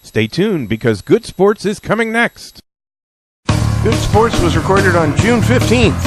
Stay tuned because Good Sports is coming next. Good Sports was recorded on June 15th.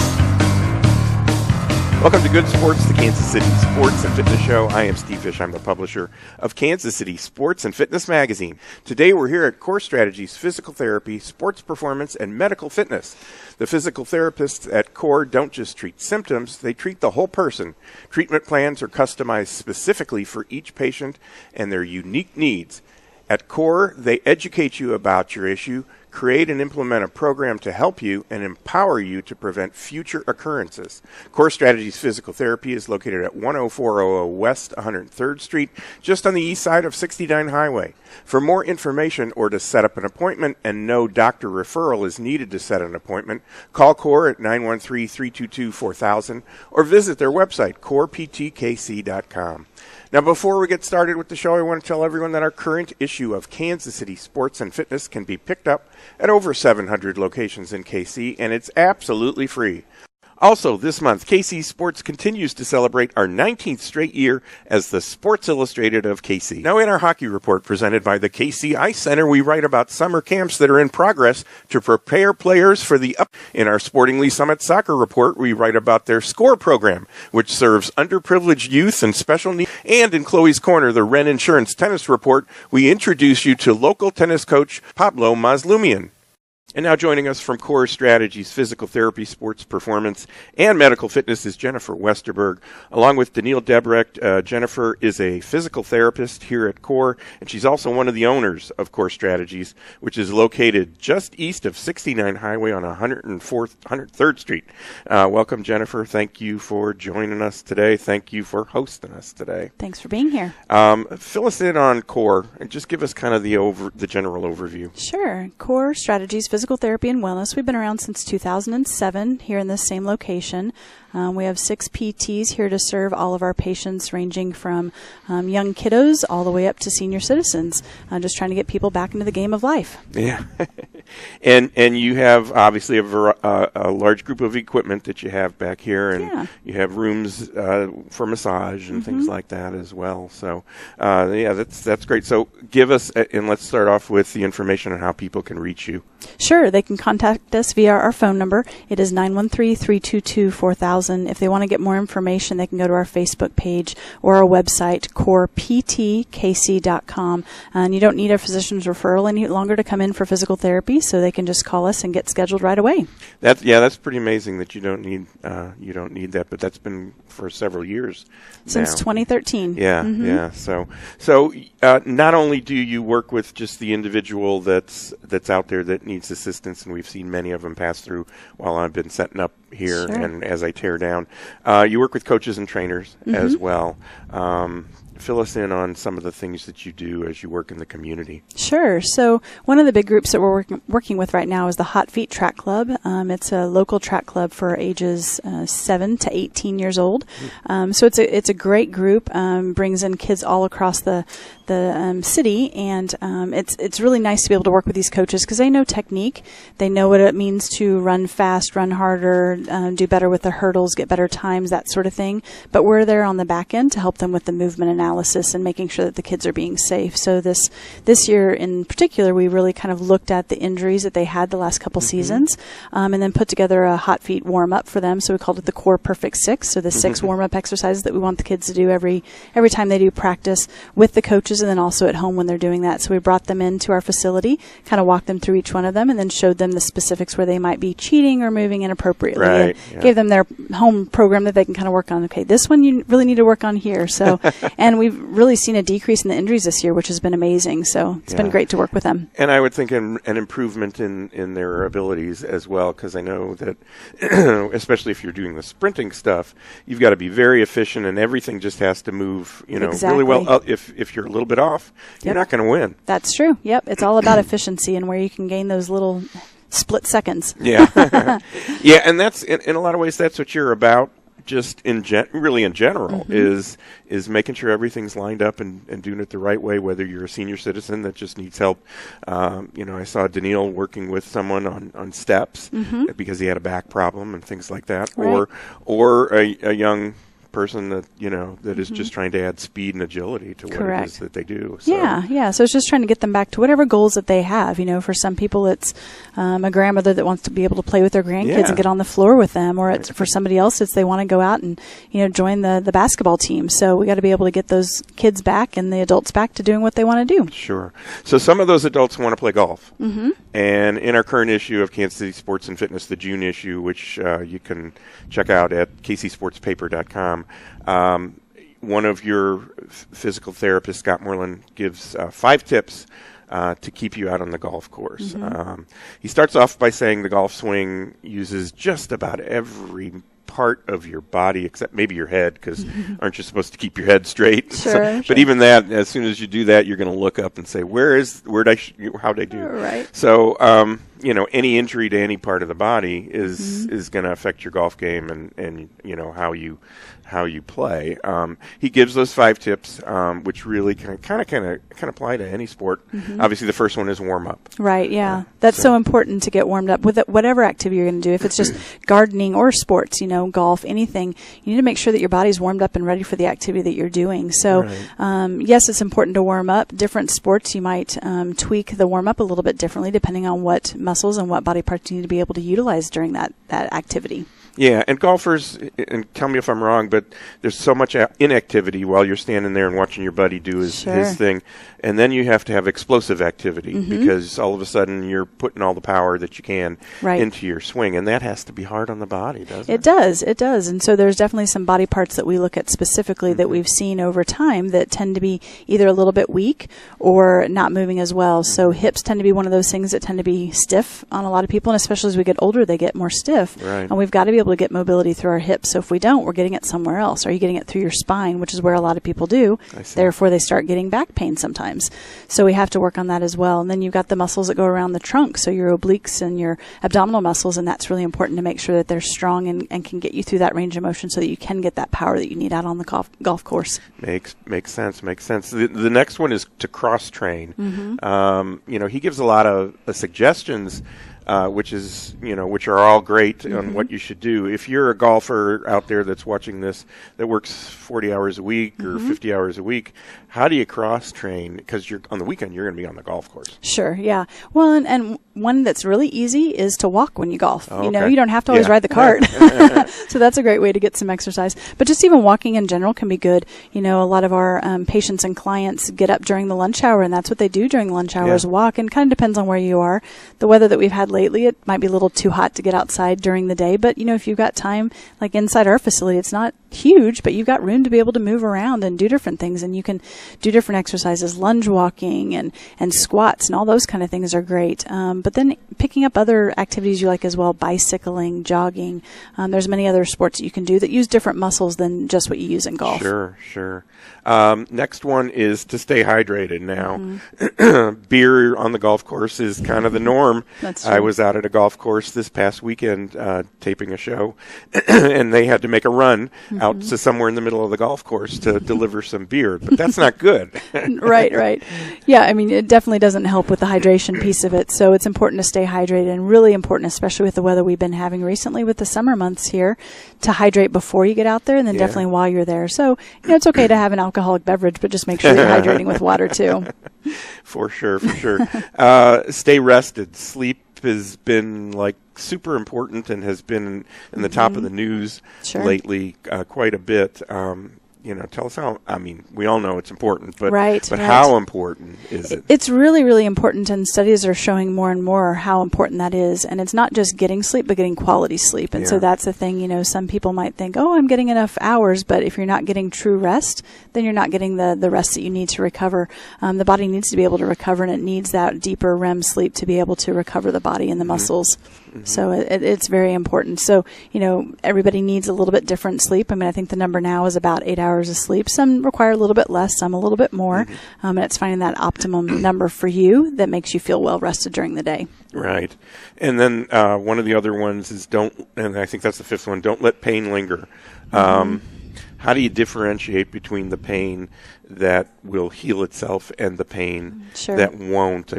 Welcome to Good Sports, the Kansas City Sports and Fitness Show. I am Steve Fish. I'm the publisher of Kansas City Sports and Fitness Magazine. Today we're here at Core Strategies, Physical Therapy, Sports Performance, and Medical Fitness. The physical therapists at Core don't just treat symptoms, they treat the whole person. Treatment plans are customized specifically for each patient and their unique needs. At Core, they educate you about your issue, create and implement a program to help you, and empower you to prevent future occurrences. Core Strategies Physical Therapy is located at 10400 West 103rd Street, just on the east side of 69 Highway. For more information or to set up an appointment, and no doctor referral is needed to set an appointment, call Core at 913-322-4000 or visit their website, coreptkc.com. Now, before we get started with the show, I want to tell everyone that our current issue of Kansas City Sports and Fitness can be picked up at over 700 locations in KC, and it's absolutely free. Also, this month, KC Sports continues to celebrate our 19th straight year as the Sports Illustrated of KC. Now, in our hockey report presented by the KC Ice Center, we write about summer camps that are in progress to prepare players for the up. In our Sportingly Summit Soccer report, we write about their SCORE program, which serves underprivileged youth and special needs. And in Chloe's Corner, the Wren Insurance Tennis Report, we introduce you to local tennis coach Pablo Mazlumian. And now joining us from Core Strategies, Physical Therapy, Sports Performance, and Medical Fitness is Jennifer Westerberg. Along with Daniil Debrecht, Jennifer is a physical therapist here at Core, and she's also one of the owners of Core Strategies, which is located just east of 69 Highway on 103rd Street. Welcome, Jennifer. Thank you for joining us today. Thank you for hosting us today. Thanks for being here. Fill us in on Core and just give us kind of the general overview. Sure. Core Strategies, Physical Therapy and Wellness. We've been around since 2007 here in this same location. We have 6 PTs here to serve all of our patients, ranging from young kiddos all the way up to senior citizens, just trying to get people back into the game of life. Yeah. and you have obviously a large group of equipment that you have back here, and you have rooms for massage and things like that as well. So, that's great. So give us, and let's start off with the information on how people can reach you. Sure. They can contact us via our phone number. It is 913-322-4000. If they want to get more information, they can go to our Facebook page or our website, coreptkc.com. And you don't need a physician's referral any longer to come in for physical therapy, so they can just call us and get scheduled right away. That's pretty amazing that you don't need that, but that's been for several years since now. 2013. Yeah. So not only do you work with just the individual that's out there that needs assistance, and we've seen many of them pass through while I've been setting up here, and as I tear down, you work with coaches and trainers as well. Fill us in on some of the things that you do as you work in the community. Sure. So one of the big groups that we're working with right now is the Hot Feet Track Club. It's a local track club for ages 7 to 18 years old. So it's a great group. Brings in kids all across the city, and it's really nice to be able to work with these coaches because they know technique. They know what it means to run fast, run harder, do better with the hurdles, get better times, that sort of thing. But we're there on the back end to help them with the movement analysis and making sure that the kids are being safe. So this year in particular, we really kind of looked at the injuries that they had the last couple seasons, and then put together a hot feet warm-up for them. So we called it the Core Perfect 6. So the 6 warm-up exercises that we want the kids to do every time they do practice with the coaches, and then also at home when they're doing that. So we brought them into our facility, kind of walked them through each one of them, and then showed them the specifics where they might be cheating or moving inappropriately. Right, Gave them their home program that they can kind of work on. Okay, this one you really need to work on here. So, and we've really seen a decrease in the injuries this year, which has been amazing. So it's been great to work with them. And I would think an improvement in their abilities as well, because I know that especially if you're doing the sprinting stuff, you've got to be very efficient, and everything just has to move, really well. If you're a little bit off, you're not going to win. That's true. Yep. It's all about efficiency and where you can gain those little split seconds. Yeah. Yeah. And that's in a lot of ways, that's what you're about. Just in general is making sure everything's lined up and doing it the right way, whether you're a senior citizen that just needs help. I saw Daniil working with someone on steps because he had a back problem and things like that, right. or a young person that that is just trying to add speed and agility to what Correct. it is that they do. So. Yeah. So it's just trying to get them back to whatever goals that they have. For some people, it's a grandmother that wants to be able to play with their grandkids and get on the floor with them, or it's for somebody else, it's they want to go out and join the basketball team. So we got to be able to get those kids back and the adults back to doing what they want to do. Sure. So some of those adults want to play golf, and in our current issue of Kansas City Sports and Fitness, the June issue, which you can check out at kcsportspaper.com. One of your physical therapists, Scott Moreland, gives 5 tips to keep you out on the golf course. He starts off by saying the golf swing uses just about every part of your body except maybe your head, because aren't you supposed to keep your head straight? Sure. But even that, as soon as you do that, you're going to look up and say, how'd I do? Right. So, any injury to any part of the body is going to affect your golf game and how you play. He gives those 5 tips, which really kind of apply to any sport. Obviously, the first one is warm up. Right. Yeah, that's so important to get warmed up with whatever activity you're going to do. If it's just gardening or sports, golf, anything, you need to make sure that your body's warmed up and ready for the activity that you're doing. So, yes, it's important to warm up. Different sports, you might tweak the warm up a little bit differently depending on what muscles and what body parts you need to be able to utilize during that activity. Yeah, and golfers, and tell me if I'm wrong, but there's so much inactivity while you're standing there and watching your buddy do his thing. And then you have to have explosive activity because all of a sudden you're putting all the power that you can into your swing. And that has to be hard on the body, doesn't it? It does. And so there's definitely some body parts that we look at specifically that we've seen over time that tend to be either a little bit weak or not moving as well. So hips tend to be one of those things that tend to be stiff on a lot of people, and especially as we get older, they get more stiff. Right. And we've got to be able to get mobility through our hips. So if we don't, we're getting it somewhere else. Are you getting it through your spine, which is where a lot of people do. Therefore, they start getting back pain sometimes. So we have to work on that as well. And then you've got the muscles that go around the trunk, so your obliques and your abdominal muscles, and that's really important to make sure that they're strong and can get you through that range of motion so that you can get that power that you need out on the golf course. Makes sense. The next one is to cross train. He gives a lot of suggestions, which are all great on what you should do. If you're a golfer out there that's watching this that works 40 hours a week or 50 hours a week, how do you cross train? Because you're on the weekend, you're going to be on the golf course. Sure, yeah. Well, and one that's really easy is to walk when you golf. Oh, you don't have to always ride the cart. So that's a great way to get some exercise. But just even walking in general can be good. A lot of our patients and clients get up during the lunch hour, and that's what they do during the lunch hour is walk. And kind of depends on where you are. The weather that we've had lately, it might be a little too hot to get outside during the day. But, if you've got time, like inside our facility, it's not huge, but you've got room to be able to move around and do different things. And you can do different exercises, lunge walking and squats and all those kind of things are great. But then picking up other activities you like as well, bicycling, jogging. There's many other sports that you can do that use different muscles than just what you use in golf. Sure. Next one is to stay hydrated. Now, beer on the golf course is kind of the norm. That's true. I was out at a golf course this past weekend taping a show, and they had to make a run out to somewhere in the middle of the golf course to deliver some beer. But that's not good. Right. Yeah, it definitely doesn't help with the hydration piece of it. So it's important to stay hydrated, and really important, especially with the weather we've been having recently with the summer months here, to hydrate before you get out there and then definitely while you're there. So, it's okay to have an alcoholic beverage, but just make sure you're hydrating with water too. For sure. Stay rested. Sleep has been super important and has been in the top of the news lately quite a bit. Tell us how, we all know it's important, but how important is it? It's really, really important, and studies are showing more and more how important that is. And it's not just getting sleep, but getting quality sleep. And so that's the thing, some people might think, I'm getting enough hours, but if you're not getting true rest, then you're not getting the rest that you need to recover. The body needs to be able to recover, and it needs that deeper REM sleep to be able to recover the body and the muscles. So it's very important. So, everybody needs a little bit different sleep. I think the number now is about 8 hours of sleep. Some require a little bit less, some a little bit more. And it's finding that optimum number for you that makes you feel well rested during the day. Right. And then one of the other ones is and I think that's the 5th one, don't let pain linger. How do you differentiate between the pain that will heal itself and the pain that won't?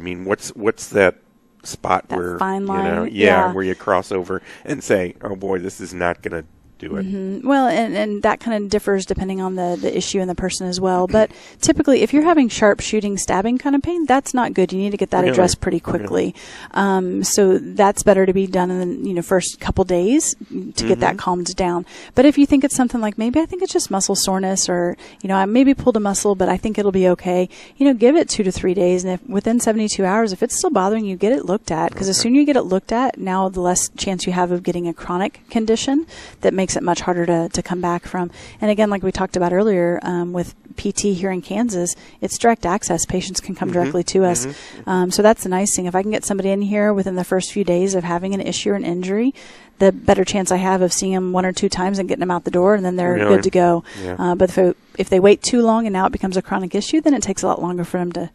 What's that spot that where fine line, where you cross over and say, "Oh boy, this is not going to do it. Mm-hmm. Well, and that kind of differs depending on the issue and the person as well. But typically, if you're having sharp shooting, stabbing kind of pain, that's not good. You need to get that addressed pretty quickly. So that's better to be done in the first couple days to get that calmed down. But if you think it's something like maybe I think it's just muscle soreness, or I maybe pulled a muscle, but I think it'll be okay. Give it 2 to 3 days, and if within 72 hours, if it's still bothering you, get it looked at. Because the sooner you get it looked at, now the less chance you have of getting a chronic condition that makes it much harder to come back from. And again, like we talked about earlier, with PT here in Kansas, it's direct access. Patients can come directly to us. So that's the nice thing. If I can get somebody in here within the first few days of having an issue or an injury, the better chance I have of seeing them 1 or 2 times and getting them out the door, and then they're good to go. Yeah. But if they wait too long and now it becomes a chronic issue, then it takes a lot longer for them to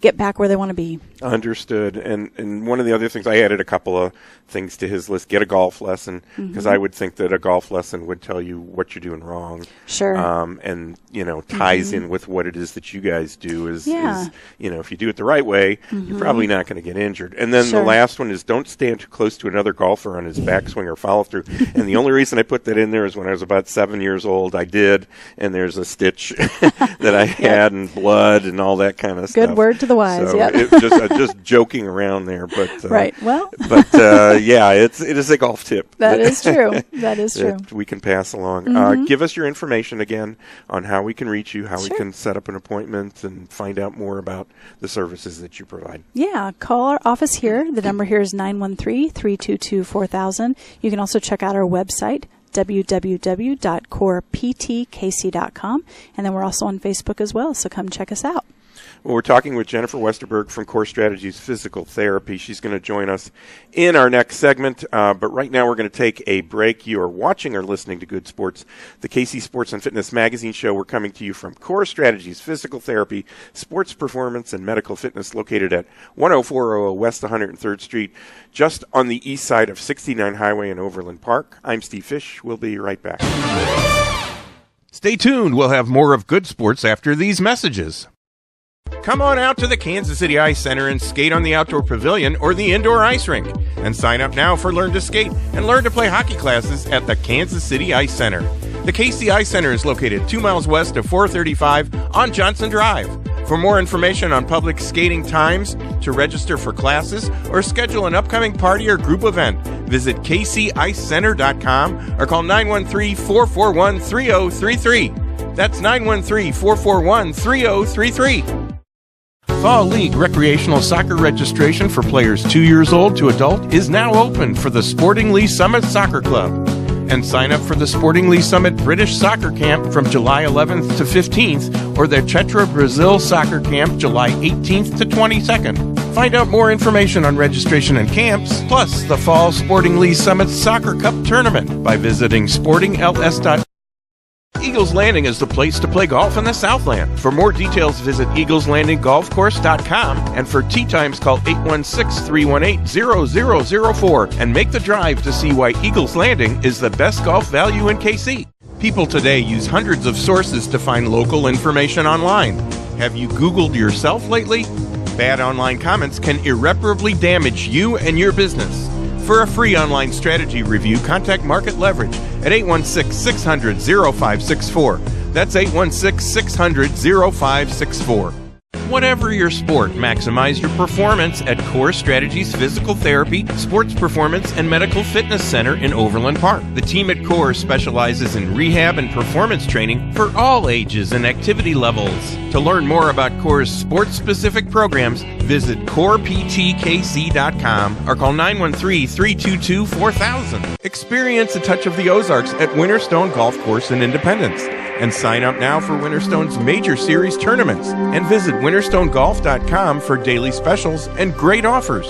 get back where they want to be. Understood. And one of the other things, I added a couple of things to his list. Get a golf lesson, because I would think that a golf lesson would tell you what you're doing wrong. Sure. And ties in with what it is that you guys do. Is if you do it the right way, you're probably not going to get injured. And then the last one is don't stand too close to another golfer on his backswing or follow through. And the only reason I put that in there is when I was about 7 years old, I did, and there's a stitch that I had and blood and all that kind of stuff. Good word to the wise. So just joking around there, but right. Well, but it is a golf tip. That is true. That is true. We can pass along. Give us your information again on how we can reach you, how we can set up an appointment, and find out more about the services that you provide. Yeah, call our office here. The number here is 913-322-4000. You can also check out our website, www.coreptkc.com, and then we're also on Facebook as well, so come check us out. Well, we're talking with Jennifer Westerberg from Core Strategies Physical Therapy. She's going to join us in our next segment, but right now we're going to take a break. You are watching or listening to Good Sports, the KC Sports and Fitness Magazine show. We're coming to you from Core Strategies Physical Therapy, Sports Performance, and Medical Fitness, located at 10400 West 103rd Street, just on the east side of 69 Highway in Overland Park. I'm Steve Fish. We'll be right back. Stay tuned. We'll have more of Good Sports after these messages. Come on out to the Kansas City Ice Center and skate on the outdoor pavilion or the indoor ice rink. And sign up now for Learn to Skate and Learn to Play hockey classes at the Kansas City Ice Center. The KC Ice Center is located 2 miles west of 435 on Johnson Drive. For more information on public skating times, to register for classes, or schedule an upcoming party or group event, visit kcicecenter.com or call 913-441-3033. That's 913-441-3033. Fall League recreational soccer registration for players 2 years old to adult is now open for the Sporting Lee Summit Soccer Club. And sign up for the Sporting Lee Summit British Soccer Camp from July 11th to 15th, or their Tetra Brazil Soccer Camp July 18th to 22nd. Find out more information on registration and camps, plus the Fall Sporting Lee Summit Soccer Cup Tournament by visiting sportingls.com. Eagles Landing is the place to play golf in the Southland. For more details, visit eagleslandinggolfcourse.com, and for tee times, call 816-318-0004 and make the drive to see why Eagles Landing is the best golf value in KC. People today use hundreds of sources to find local information online. Have you Googled yourself lately? Bad online comments can irreparably damage you and your business. For a free online strategy review, contact Market Leverage at 816-600-0564. That's 816-600-0564. Whatever your sport, maximize your performance at Core Strategies Physical Therapy, Sports Performance, and Medical Fitness Center in Overland Park. The team at Core specializes in rehab and performance training for all ages and activity levels. To learn more about Core's sports-specific programs, visit coreptkc.com or call 913-322-4000. Experience a touch of the Ozarks at Winterstone Golf Course in Independence. And sign up now for Winterstone's major series tournaments. And visit winterstonegolf.com for daily specials and great offers.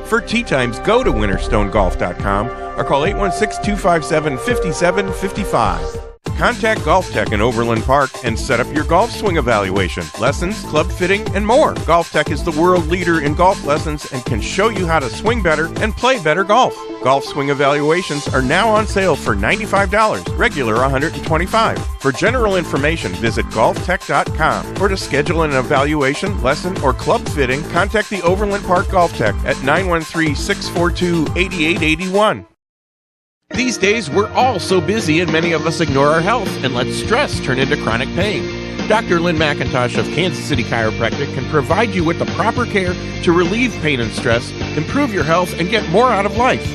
For tee times, go to winterstonegolf.com or call 816-257-5755. Contact Golf Tech in Overland Park and set up your golf swing evaluation, lessons, club fitting, and more. Golf Tech is the world leader in golf lessons and can show you how to swing better and play better golf. Golf swing evaluations are now on sale for $95, regular $125. For general information, visit golftech.com. Or to schedule an evaluation, lesson, or club fitting, contact the Overland Park Golf Tech at 913-642-8881. These days, we're all so busy and many of us ignore our health and let stress turn into chronic pain. Dr. Lynn McIntosh of Kansas City Chiropractic can provide you with the proper care to relieve pain and stress, improve your health, and get more out of life.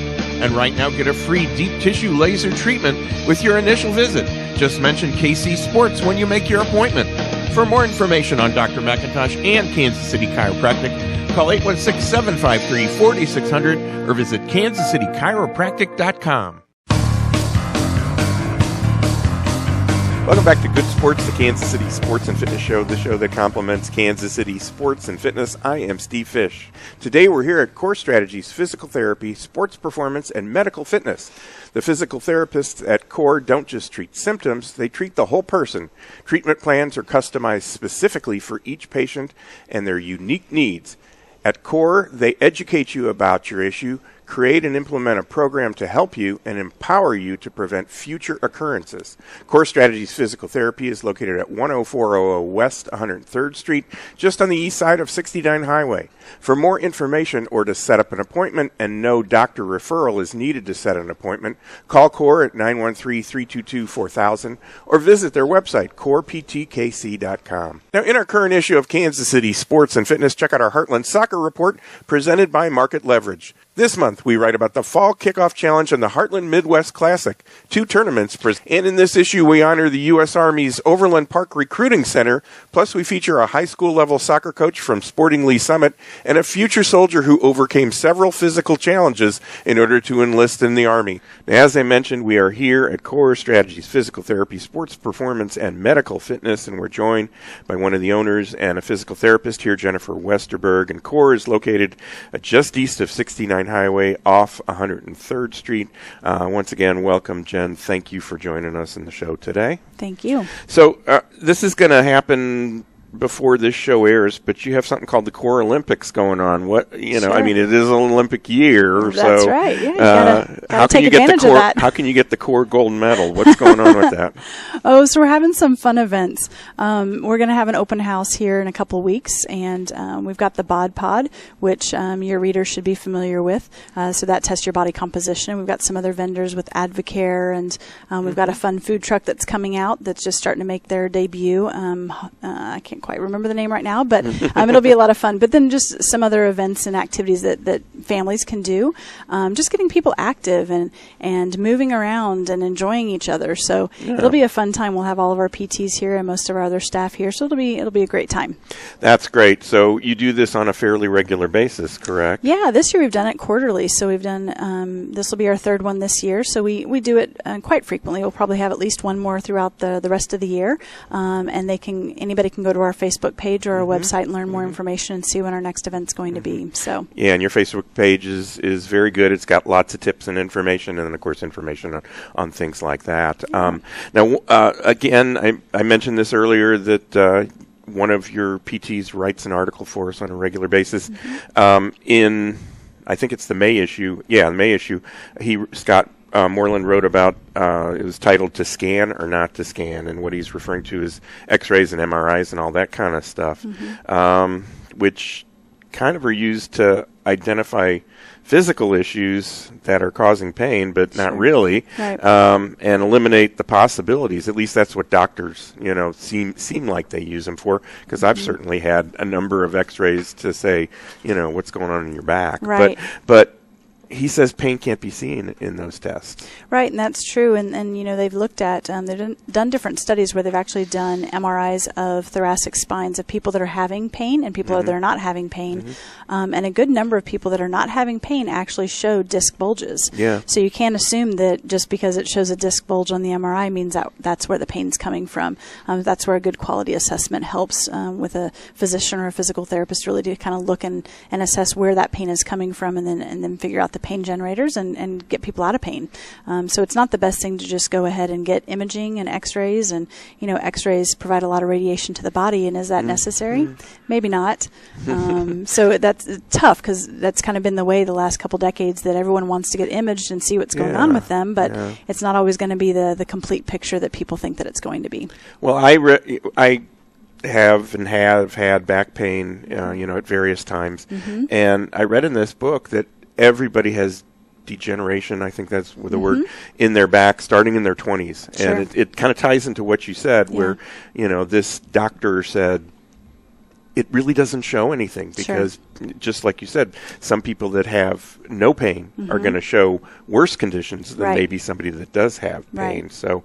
And right now, get a free deep tissue laser treatment with your initial visit. Just mention KC Sports when you make your appointment. For more information on Dr. McIntosh and Kansas City Chiropractic, call 816-753-4600 or visit kansascitychiropractic.com. Welcome back to Good Sports, the Kansas City Sports and Fitness Show, the show that complements Kansas City sports and fitness. I am Steve Fish. Today we're here at Core Strategies Physical Therapy, Sports Performance, and Medical Fitness. The physical therapists at Core don't just treat symptoms, they treat the whole person. Treatment plans are customized specifically for each patient and their unique needs. At Core, they educate you about your issue, create and implement a program to help you, and empower you to prevent future occurrences. Core Strategies Physical Therapy is located at 10400 West 103rd Street, just on the east side of 69 Highway. For more information or to set up an appointment, and no doctor referral is needed to set an appointment, call Core at 913-322-4000 or visit their website, coreptkc.com. Now, in our current issue of Kansas City Sports and Fitness, check out our Heartland Soccer Report presented by Market Leverage. This month, we write about the Fall Kickoff Challenge and the Heartland Midwest Classic, two tournaments. And in this issue, we honor the U.S. Army's Overland Park Recruiting Center, plus we feature a high school-level soccer coach from Sporting Lee Summit and a future soldier who overcame several physical challenges in order to enlist in the Army. Now, as I mentioned, we are here at Core Strategies Physical Therapy, Sports Performance, and Medical Fitness, and we're joined by one of the owners and a physical therapist here, Jennifer Westerberg. And Core is located just east of 69 Highway off 103rd Street. Once again, welcome, Jen. Thank you for joining us in the show today. Thank you. So this is going to happen before this show airs, but you have something called the Core Olympics going on. What Sure. I mean, it is an Olympic year. That's so, right. Yeah, you gotta take advantage of that. How can you get the Core gold medal? What's going on with that? So we're having some fun events. We're going to have an open house here in a couple weeks, and we've got the Bod Pod, which your readers should be familiar with. So that tests your body composition. We've got some other vendors with Advocare, and we've got a fun food truck that's coming out that's just starting to make their debut. I can't quite remember the name right now, but it'll be a lot of fun. But then just some other events and activities that families can do, just getting people active and moving around and enjoying each other. So it'll be a fun time. We'll have all of our PTs here and most of our other staff here, so it'll be a great time. That's great. So you do this on a fairly regular basis, correct? Yeah, this year we've done it quarterly. So we've done this will be our third one this year. So we do it quite frequently. We'll probably have at least one more throughout the rest of the year, and anybody can go to our Facebook page or our website and learn more information and see when our next event's going to be. So yeah, and your Facebook page is very good. It's got lots of tips and information, and then of course information on things like that. Now, again, I mentioned this earlier that one of your PTs writes an article for us on a regular basis. In I think it's the May issue. Yeah, the May issue. Scott Moreland wrote about, it was titled "To Scan or Not to Scan," and what he's referring to is X-rays and MRIs and all that kind of stuff, which kind of are used to identify physical issues that are causing pain, but not really, right. And eliminate the possibilities. At least that's what doctors, seem like they use them for. Because I've certainly had a number of X-rays to say, what's going on in your back. Right. But he says pain can't be seen in those tests. Right, and that's true. And they've looked at, they've done different studies where they've actually done MRIs of thoracic spines of people that are having pain and people that are not having pain. And a good number of people that are not having pain actually show disc bulges. Yeah. So you can't assume that just because it shows a disc bulge on the MRI means that's where the pain's coming from. That's where a good quality assessment helps with a physician or a physical therapist really to kind of look and assess where that pain is coming from and then figure out the pain generators and get people out of pain. So it's not the best thing to just go ahead and get imaging and X-rays, and X-rays provide a lot of radiation to the body, and is that necessary? Maybe not. So that's tough because that's kind of been the way the last couple decades that everyone wants to get imaged and see what's going on with them, but it's not always going to be the complete picture that people think that it's going to be. Well, I have had back pain, at various times, and I read in this book that everybody has degeneration, I think that's the word, in their back starting in their 20s. Sure. And it kind of ties into what you said, where, this doctor said, it really doesn't show anything because, just like you said, some people that have no pain are going to show worse conditions than maybe somebody that does have pain. Right. So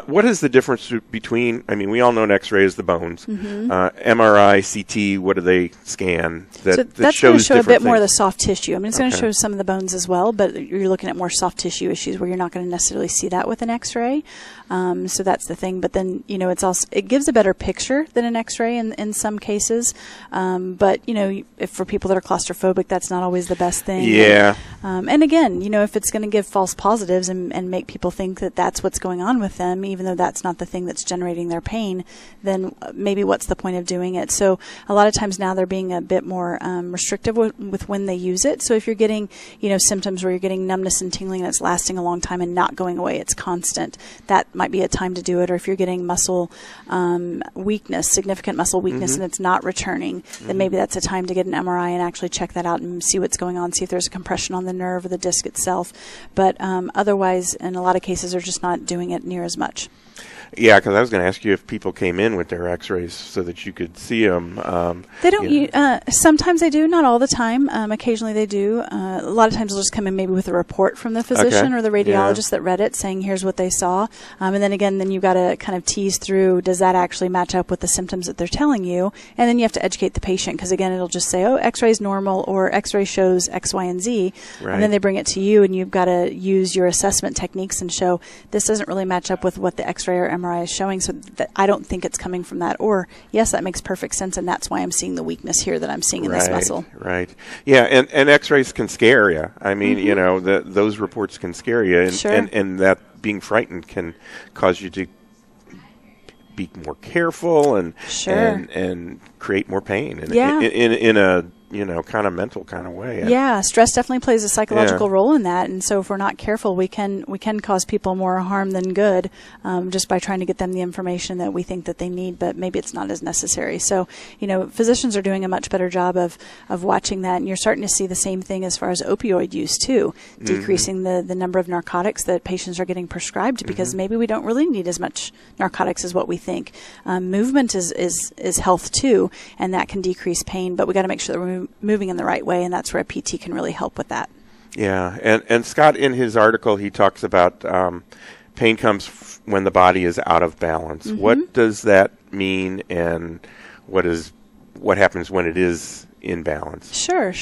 what is the difference between, we all know an X-ray is the bones, MRI, CT, what do they scan? That's going to show a bit more of the soft tissue. It's going to Okay. show some of the bones as well, but you're looking at more soft tissue issues where you're not going to necessarily see that with an X-ray. So that's the thing. But then, it gives a better picture than an X-ray in some cases. But, if for people that are claustrophobic, that's not always the best thing. Yeah. And again, if it's going to give false positives and make people think that that's what's going on with them, even though that's not the thing that's generating their pain, then maybe what's the point of doing it? So a lot of times now they're being a bit more restrictive with when they use it. So if you're getting, symptoms where you're getting numbness and tingling and it's lasting a long time and not going away, it's constant, that might be a time to do it. Or if you're getting muscle weakness, significant muscle weakness, and it's not returning, then maybe that's a time to get an MRI and actually check that out and see what's going on, see if there's a compression on the nerve or the disc itself. But otherwise, in a lot of cases, they're just not doing it near as much. Yeah, because I was going to ask you if people came in with their X-rays so that you could see them. They don't. Sometimes they do, not all the time. Occasionally they do. A lot of times they'll just come in maybe with a report from the physician or the radiologist that read it, saying here's what they saw. And then again, you've got to kind of tease through, does that actually match up with the symptoms that they're telling you? And then you have to educate the patient, because again, it'll just say, X-ray is normal, or X-ray shows X, Y, and Z. Right. And then they bring it to you, and you've got to use your assessment techniques and show this doesn't really match up with what the X-ray or MRI is showing, so that I don't think it's coming from that. Or, yes, that makes perfect sense, and that's why I'm seeing the weakness here that I'm seeing in this muscle. Right. Yeah, and X-rays can scare you. Those reports can scare you, and that being frightened can cause you to be more careful and create more pain in a kind of mental kind of way. Yeah, stress definitely plays a psychological role in that, and so if we're not careful, we can cause people more harm than good, just by trying to get them the information that we think that they need, but maybe it's not as necessary. So, physicians are doing a much better job of watching that, and you're starting to see the same thing as far as opioid use too, decreasing the number of narcotics that patients are getting prescribed, because maybe we don't really need as much narcotics as what we think. Movement is health too, and that can decrease pain, but we got to make sure that we're moving in the right way, and that's where a PT can really help with that. Yeah, and Scott, in his article, he talks about pain comes when the body is out of balance. What does that mean, and what happens when it is in balance? Sure.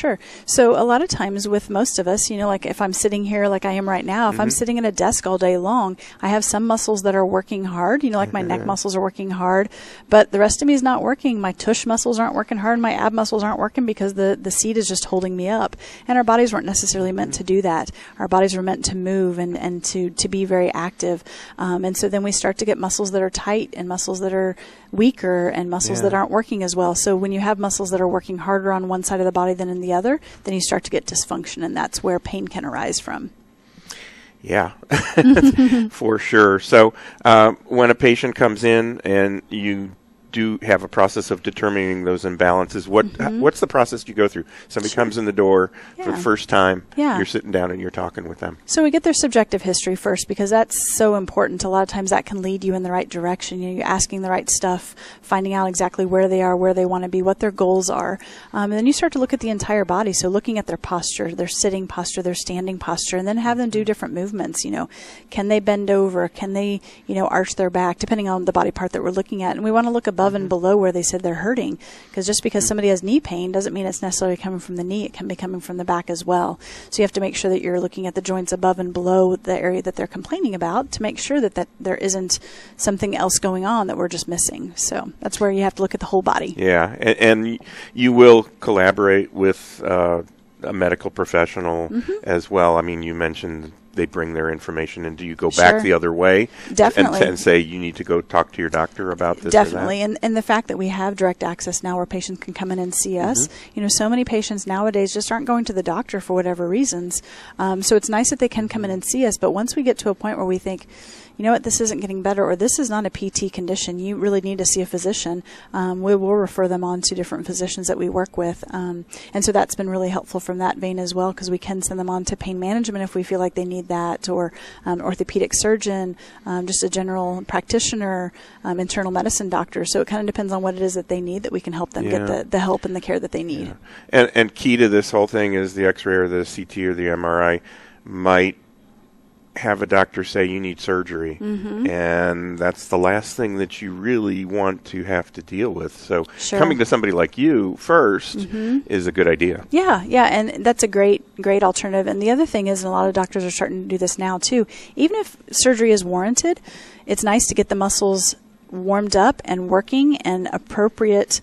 So a lot of times with most of us, like if I'm sitting here like I am right now, if I'm sitting at a desk all day long, I have some muscles that are working hard, like my neck muscles are working hard, but the rest of me is not working. My tush muscles aren't working hard, my ab muscles aren't working, because the seat is just holding me up. And our bodies weren't necessarily meant to do that. Our bodies were meant to move and to be very active. And so then we start to get muscles that are tight and muscles that are weaker and muscles that aren't working as well. So when you have muscles that are working harder on one side of the body than in the other, then you start to get dysfunction, and that's where pain can arise from. Yeah, for sure. So when a patient comes in and you do have a process of determining those imbalances, what's the process you go through? Somebody comes in the door for the first time, you're sitting down and you're talking with them. So we get their subjective history first, because that's so important. A lot of times that can lead you in the right direction. You're asking the right stuff, finding out exactly where they are, where they want to be, what their goals are. And then you start to look at the entire body. So looking at their posture, their sitting posture, their standing posture, and then have them do different movements. Can they bend over? Can they, arch their back, depending on the body part that we're looking at. And we want to look above and below where they said they're hurting, because just because somebody has knee pain doesn't mean it's necessarily coming from the knee. It can be coming from the back as well. So you have to make sure that you're looking at the joints above and below the area that they're complaining about, to make sure that there isn't something else going on that we're just missing. So that's where you have to look at the whole body. Yeah, and you will collaborate with a medical professional as well. You mentioned they bring their information, and do you go back the other way? Definitely. And say you need to go talk to your doctor about this? Definitely. Or that? And the fact that we have direct access now where patients can come in and see us, so many patients nowadays just aren't going to the doctor for whatever reasons. So it's nice that they can come in and see us, but once we get to a point where we think, you know what, this isn't getting better, or this is not a PT condition, you really need to see a physician, we will refer them on to different physicians that we work with. And so that's been really helpful from that vein as well, because we can send them on to pain management if we feel like they need that, or orthopedic surgeon, just a general practitioner, internal medicine doctor. So it kind of depends on what it is that they need, that we can help them get the help and the care that they need. And key to this whole thing is the X-ray or the CT or the MRI might have a doctor say you need surgery, and that's the last thing that you really want to have to deal with. So coming to somebody like you first is a good idea. Yeah, and that's a great alternative. And the other thing is, and a lot of doctors are starting to do this now too, even if surgery is warranted, it's nice to get the muscles warmed up and working and appropriate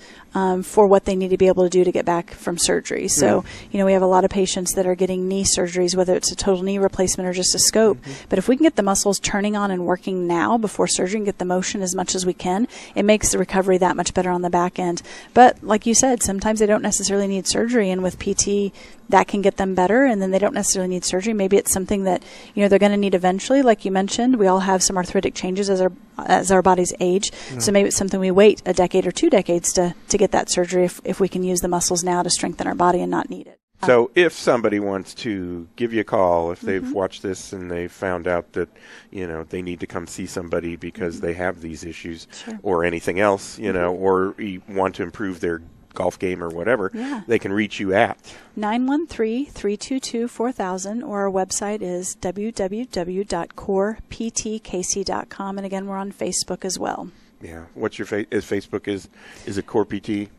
for what they need to be able to do to get back from surgery. So, we have a lot of patients that are getting knee surgeries, whether it's a total knee replacement or just a scope. But if we can get the muscles turning on and working now before surgery and get the motion as much as we can, it makes the recovery that much better on the back end. But like you said, sometimes they don't necessarily need surgery, and with PT, that can get them better, and then they don't necessarily need surgery. Maybe it's something that they're going to need eventually. Like you mentioned, we all have some arthritic changes as our bodies age. So maybe it's something we wait a decade or 2 decades to get that surgery if we can use the muscles now to strengthen our body and not need it. So if somebody wants to give you a call, if they've watched this and they found out that, they need to come see somebody because they have these issues or anything else, or you want to improve their golf game or whatever, they can reach you at 913-322-4000, or our website is www.coreptkc.com. And again, we're on Facebook as well. Yeah. What's your Facebook is it Core PT?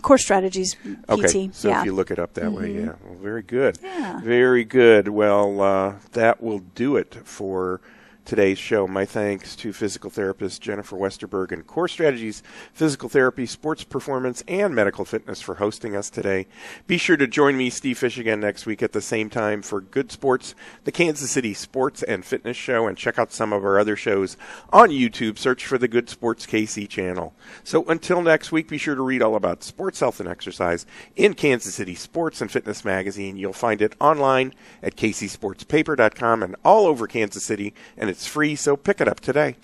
Core Strategies PT. Okay. So if you look it up that way, Well, very good. Yeah. Very good. Well, that will do it for today's show. My thanks to physical therapist Jennifer Westerberg and Core Strategies Physical Therapy, Sports Performance, and Medical Fitness for hosting us today. Be sure to join me, Steve Fish, again next week at the same time for Good Sports, the Kansas City Sports and Fitness Show, and check out some of our other shows on YouTube. Search for the Good Sports KC channel. So until next week, be sure to read all about sports, health, and exercise in Kansas City Sports and Fitness Magazine. You'll find it online at kcsportspaper.com and all over Kansas City, and it's free, so pick it up today.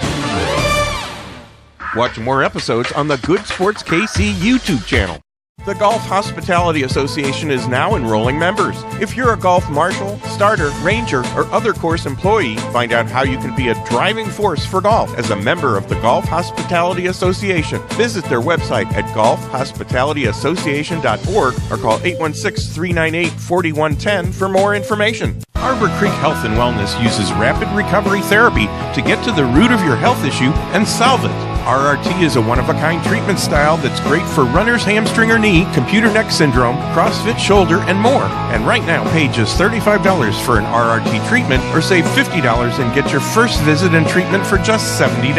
Watch more episodes on the Good Sports KC YouTube channel. The Golf Hospitality Association is now enrolling members. If you're a golf marshal, starter, ranger, or other course employee, find out how you can be a driving force for golf as a member of the Golf Hospitality Association. Visit their website at golfhospitalityassociation.org or call 816-398-4110 for more information. Arbor Creek Health and Wellness uses rapid recovery therapy to get to the root of your health issue and solve it. RRT is a one-of-a-kind treatment style that's great for runner's hamstring or knee, computer neck syndrome, CrossFit shoulder, and more. And right now, pay just $35 for an RRT treatment or save $50 and get your first visit and treatment for just $70.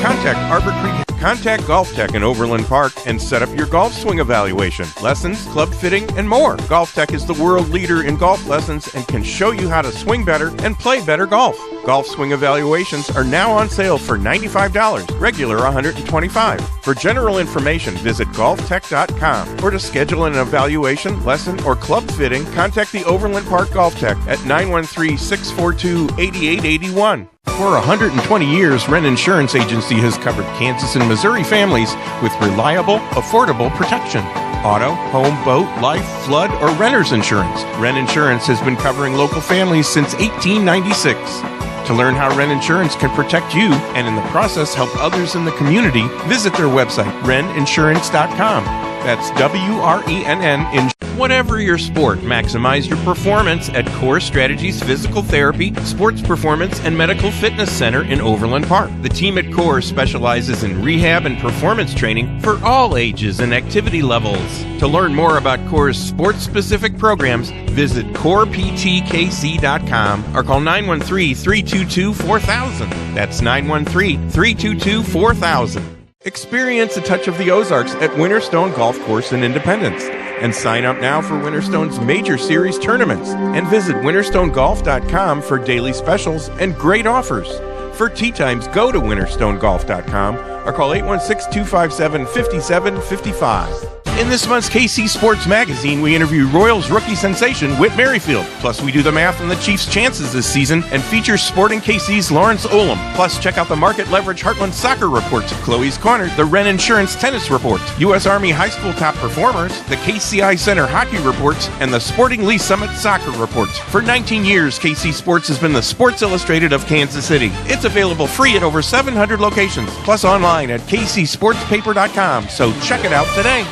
Contact Arbor Creek. Contact Golf Tech in Overland Park and set up your golf swing evaluation, lessons, club fitting, and more. Golf Tech is the world leader in golf lessons and can show you how to swing better and play better golf. Golf swing evaluations are now on sale for $95, regular $125. For general information, visit golftech.com, or to schedule an evaluation, lesson, or club fitting, contact the Overland Park Golf Tech at 913-642-8881. For 120 years, Wren Insurance Agency has covered Kansas and Missouri families with reliable, affordable protection. Auto, home, boat, life, flood, or renter's insurance. Wren Insurance has been covering local families since 1896. To learn how Wren Insurance can protect you and in the process help others in the community, visit their website, wreninsurance.com. That's WRENN. Whatever your sport, maximize your performance at Core Strategies Physical Therapy, Sports Performance, and Medical Fitness Center in Overland Park. The team at Core specializes in rehab and performance training for all ages and activity levels. To learn more about Core's sports-specific programs, visit coreptkc.com or call 913-322-4000. That's 913-322-4000. Experience a touch of the Ozarks at Winterstone Golf Course in Independence. And sign up now for Winterstone's major series tournaments. And visit winterstonegolf.com for daily specials and great offers. For tee times, go to winterstonegolf.com or call 816-257-5755. In this month's KC Sports Magazine, we interview Royals rookie sensation Whit Merrifield. Plus, we do the math on the Chiefs' chances this season and feature Sporting KC's Lawrence Olam. Plus, check out the Market Leverage Heartland Soccer Report, Chloe's Corner, the Wren Insurance Tennis Report, U.S. Army High School Top Performers, the KCI Center Hockey Reports, and the Sporting Lee Summit Soccer Reports. For 19 years, KC Sports has been the Sports Illustrated of Kansas City. It's available free at over 700 locations, plus online at kcsportspaper.com, so check it out today.